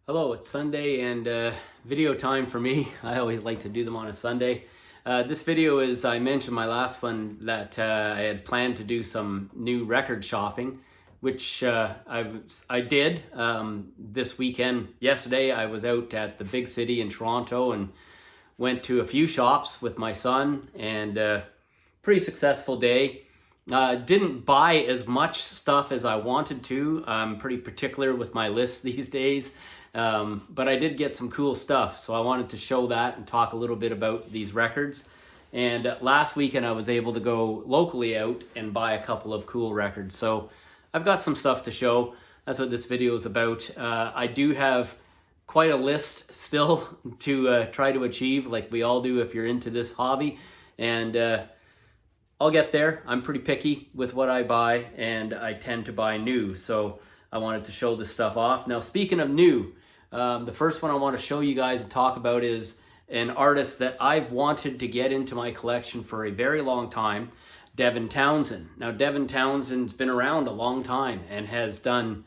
Hello, it's Sunday and video time for me. I always like to do them on a Sunday. This video is, I mentioned my last one that I had planned to do some new record shopping, which I did this weekend. Yesterday I was out at the big city in Toronto and went to a few shops with my son, and pretty successful day. Didn't buy as much stuff as I wanted to. I'm pretty particular with my lists these days. But I did get some cool stuff, so I wanted to show that and talk a little bit about these records. And last weekend I was able to go locally out and buy a couple of cool records. So I've got some stuff to show. That's what this video is about. I do have quite a list still to try to achieve, like we all do if you're into this hobby. And I'll get there. I'm pretty picky with what I buy, and I tend to buy new. So I wanted to show this stuff off. Now, speaking of new, the first one I want to show you guys and talk about is an artist that I've wanted to get into my collection for a very long time, Devin Townsend. Now, Devin Townsend's been around a long time and has done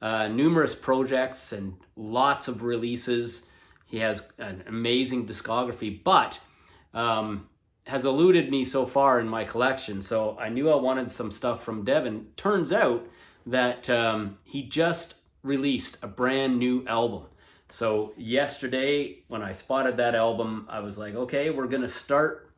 numerous projects and lots of releases. He has an amazing discography, but has eluded me so far in my collection. So I knew I wanted some stuff from Devin. Turns out that he just released a brand new album. So yesterday when I spotted that album, I was like, okay, we're gonna start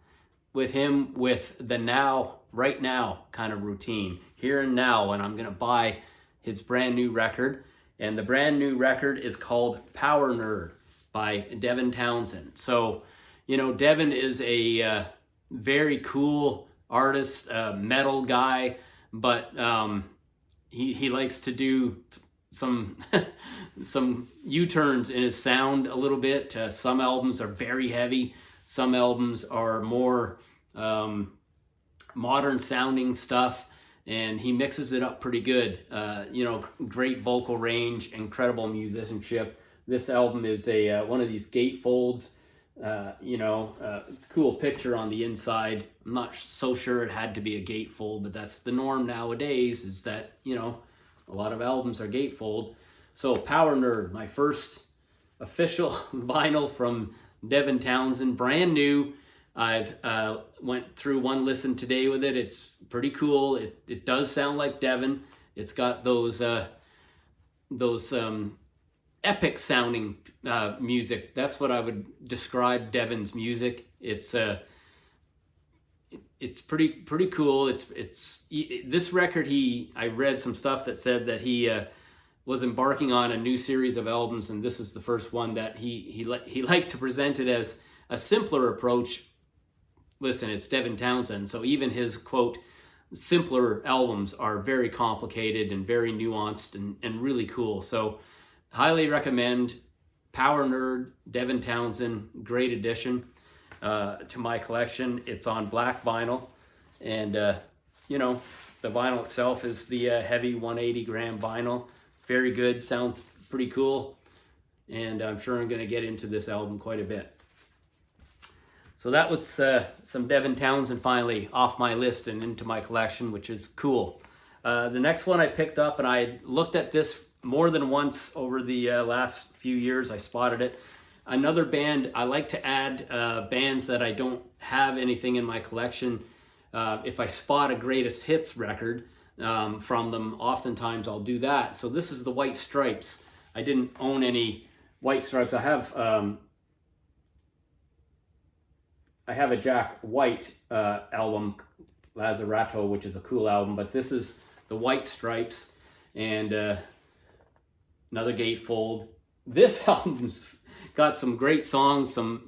with him with the now, right now kind of routine, here and now, and I'm gonna buy his brand new record. And the brand new record is called Power Nerd by Devin Townsend. So, you know, Devin is a very cool artist, metal guy, but he likes to do some some U-turns in his sound a little bit. Some albums are very heavy. Some albums are more modern sounding stuff, and he mixes it up pretty good. You know, great vocal range, incredible musicianship. This album is a one of these gatefolds. Cool picture on the inside. I'm not so sure it had to be a gatefold, but that's the norm nowadays, is that, you know, a lot of albums are gatefold. So Power Nerd, my first official vinyl from Devin Townsend, brand new. I've went through one listen today with it. It's pretty cool. It does sound like Devin. It's got those epic sounding music. That's what I would describe Devin's music. It's pretty cool. It's this record. I read some stuff that said that he was embarking on a new series of albums, and this is the first one that he liked to present it as a simpler approach. Listen, it's Devin Townsend, so even his quote simpler albums are very complicated and very nuanced and really cool. So highly recommend Power Nerd, Devin Townsend, great addition to my collection. It's on black vinyl, and you know, the vinyl itself is the heavy 180 gram vinyl. Very good, sounds pretty cool, and I'm sure I'm going to get into this album quite a bit. So that was some Devin Townsend finally off my list and into my collection, which is cool. The next one I picked up, and I looked at this more than once over the last few years. I spotted it. Another band, I like to add bands that I don't have anything in my collection. If I spot a greatest hits record from them, oftentimes I'll do that. So this is the White Stripes. I didn't own any White Stripes. I have a Jack White album, Lazaretto, which is a cool album, but this is the White Stripes, and another gatefold. This album's got some great songs, some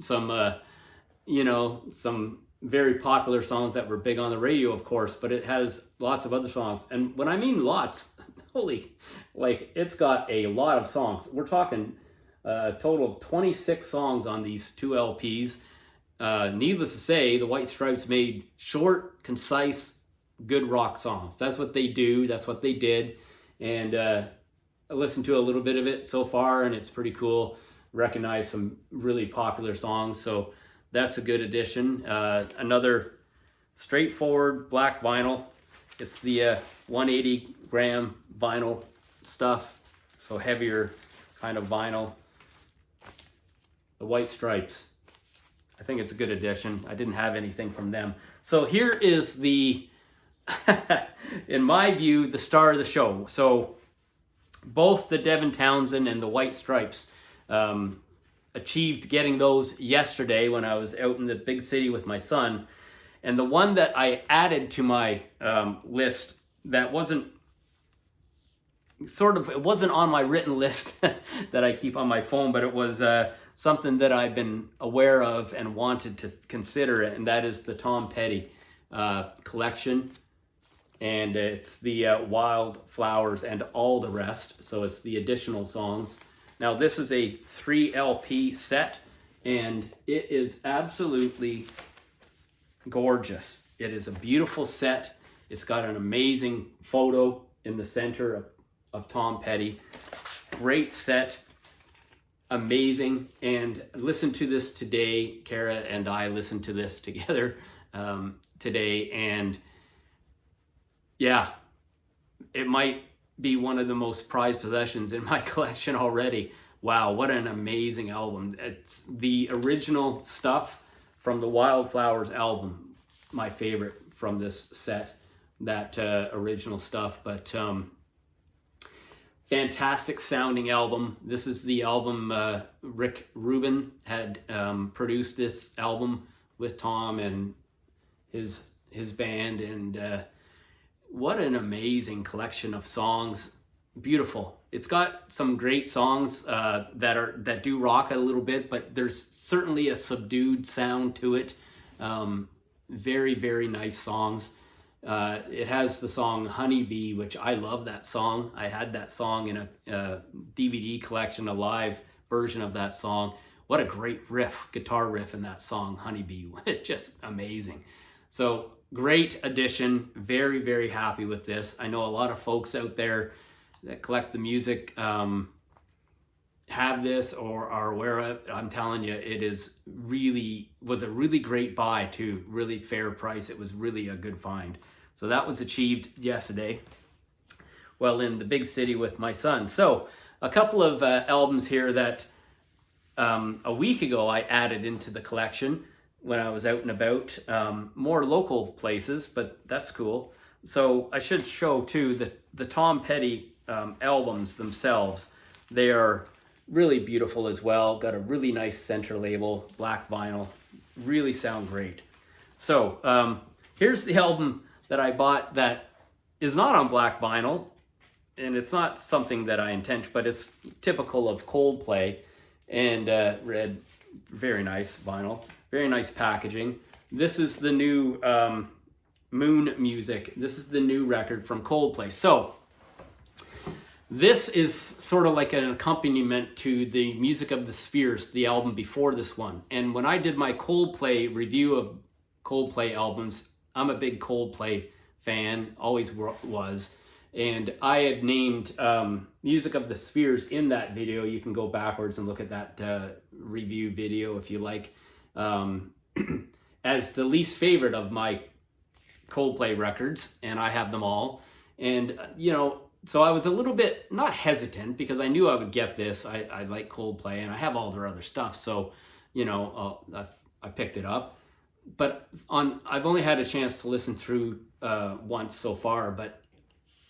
very popular songs that were big on the radio, of course, but it has lots of other songs. And when I mean lots, it's got a lot of songs. We're talking a total of 26 songs on these two LPs. Needless to say, the White Stripes made short, concise, good rock songs. That's what they do. That's what they did. And I listened to a little bit of it so far, and it's pretty cool. Recognize some really popular songs, so that's a good addition. Another straightforward black vinyl. It's the 180 gram vinyl stuff, so heavier kind of vinyl. The White Stripes. I think it's a good addition. I didn't have anything from them. So here is the, in my view, the star of the show. So both the Devin Townsend and the White Stripes achieved getting those yesterday when I was out in the big city with my son. And the one that I added to my list that wasn't it wasn't on my written list that I keep on my phone, but it was something that I've been aware of and wanted to consider, and that is the Tom Petty collection. And it's the Wild Flowers and All the Rest, so it's the additional songs. Now this is a 3 LP set, and it is absolutely gorgeous. It is a beautiful set. It's got an amazing photo in the center of Tom Petty. Great set, amazing. And listen to this today. Kara and I listened to this together today, and yeah, it might be one of the most prized possessions in my collection already. Wow, what an amazing album. It's the original stuff from the Wildflowers album, my favorite from this set, that original stuff. But fantastic sounding album. This is the album Rick Rubin had produced this album with Tom and his band, and what an amazing collection of songs. Beautiful. It's got some great songs that do rock a little bit, but there's certainly a subdued sound to it. Very, very nice songs. It has the song Honeybee, which I love that song. I had that song in a DVD collection, a live version of that song. What a great riff, guitar riff in that song, Honeybee. It's just amazing. So great addition. Very, very happy with this. I know a lot of folks out there that collect the music have this or are aware of it. I'm telling you, it was a really great buy too. Really fair price. It was really a good find. So that was achieved yesterday, well, in the big city with my son. So a couple of albums here that a week ago I added into the collection when I was out and about, more local places, but that's cool. So I should show too the Tom Petty albums themselves. They are really beautiful as well. Got a really nice center label, black vinyl. Really sound great. So here's the album that I bought that is not on black vinyl, and it's not something that I intend, but it's typical of Coldplay, and red, very nice vinyl, very nice packaging. This is the new Moon Music. This is the new record from Coldplay. So this is sort of like an accompaniment to the Music of the Spheres, the album before this one. And when I did my Coldplay review of Coldplay albums, I'm a big Coldplay fan, always was. And I had named Music of the Spheres in that video. You can go backwards and look at that review video if you like, as the least favorite of my Coldplay records, and I have them all. And, you know, so I was a little bit, not hesitant, because I knew I would get this. I like Coldplay, and I have all their other stuff. So, you know, I picked it up. But I've only had a chance to listen through once so far, but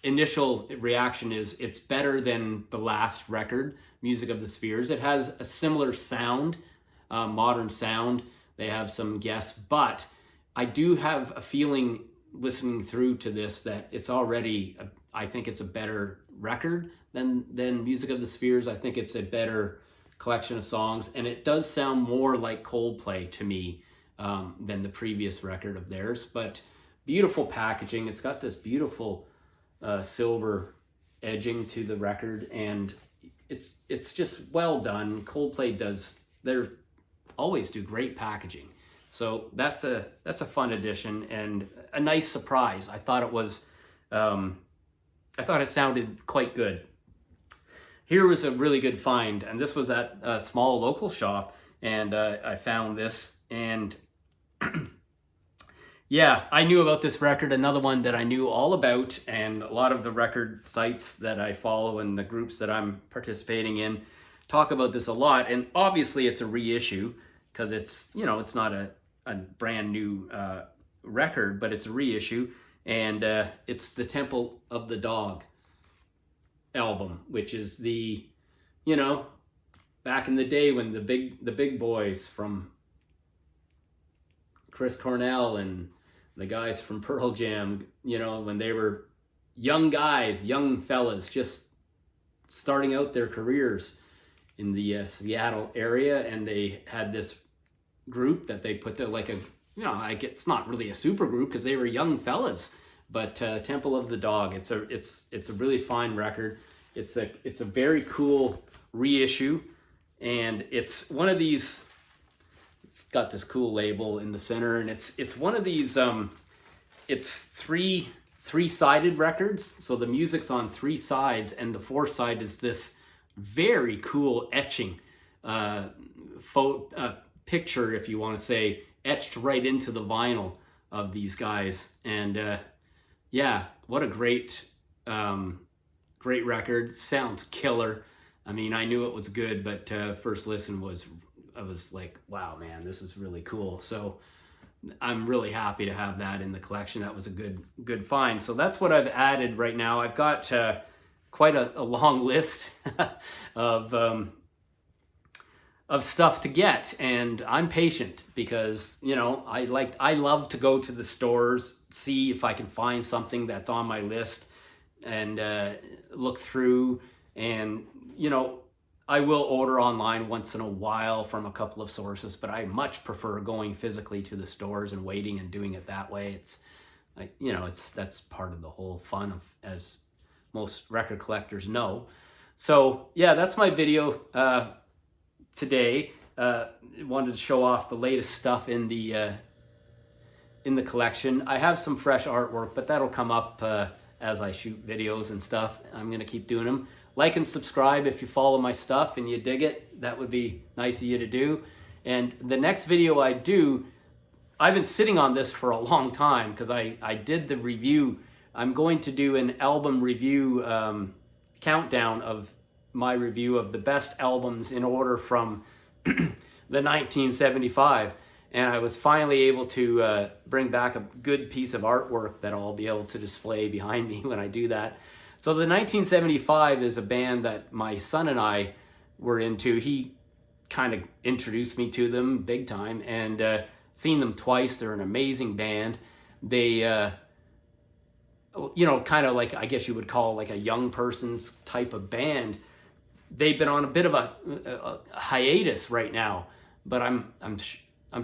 initial reaction is it's better than the last record, Music of the Spheres. It has a similar sound, modern sound. They have some guests, but I do have a feeling listening through to this that it's already, I think it's a better record than Music of the Spheres. I think it's a better collection of songs, and it does sound more like Coldplay to me than the previous record of theirs. But beautiful packaging. It's got this beautiful silver edging to the record, and it's just well done. Coldplay they always do great packaging. So that's a fun addition and a nice surprise. I thought it sounded quite good. Here was a really good find, and this was at a small local shop, and I found this, and yeah, I knew about this record. Another one that I knew all about, and a lot of the record sites that I follow and the groups that I'm participating in talk about this a lot, and obviously it's a reissue because it's, you know, it's not a brand new record, but it's a reissue, and it's the Temple of the Dog album, which is the, you know, back in the day when the big boys from Chris Cornell and the guys from Pearl Jam, you know, when they were young guys, young fellas, just starting out their careers in the Seattle area, and they had this group that they put to like a, you know, it's not really a super group because they were young fellas, but Temple of the Dog, it's a really fine record. It's a very cool reissue, and it's one of these, it's got this cool label in the center, and it's one of these it's three-sided records, so the music's on three sides, and the fourth side is this very cool etching picture, if you want to say, etched right into the vinyl of these guys. And yeah, what a great record. Sounds killer. I mean, I knew it was good, but first listen I was like, wow, man, this is really cool. So I'm really happy to have that in the collection. That was a good find. So that's what I've added right now. I've got quite a long list of stuff to get, and I'm patient because, you know, I love to go to the stores, see if I can find something that's on my list, and look through, and, you know, I will order online once in a while from a couple of sources, but I much prefer going physically to the stores and waiting and doing it that way. It's like, you know, that's part of the whole fun of, as most record collectors know. So yeah, that's my video today. Wanted to show off the latest stuff in the collection. I have some fresh artwork, but that'll come up as I shoot videos and stuff. I'm gonna keep doing them. Like and subscribe if you follow my stuff and you dig it. That would be nice of you to do. And the next video I do, I've been sitting on this for a long time because I did the review. I'm going to do an album review countdown of my review of the best albums in order from the 1975. And I was finally able to bring back a good piece of artwork that I'll be able to display behind me when I do that. So the 1975 is a band that my son and I were into. He kind of introduced me to them big time, and seen them twice. They're an amazing band. They, you know, kind of like, I guess you would call like a young person's type of band. They've been on a bit of a hiatus right now, but I'm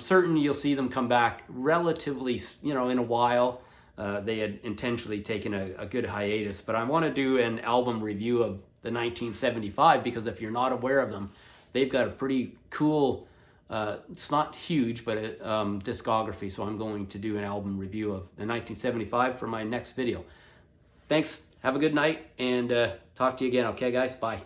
certain you'll see them come back relatively, you know, in a while. They had intentionally taken a good hiatus, but I want to do an album review of the 1975 because if you're not aware of them, they've got a pretty cool, it's not huge, but a discography. So I'm going to do an album review of the 1975 for my next video. Thanks. Have a good night, and talk to you again. Okay, guys? Bye.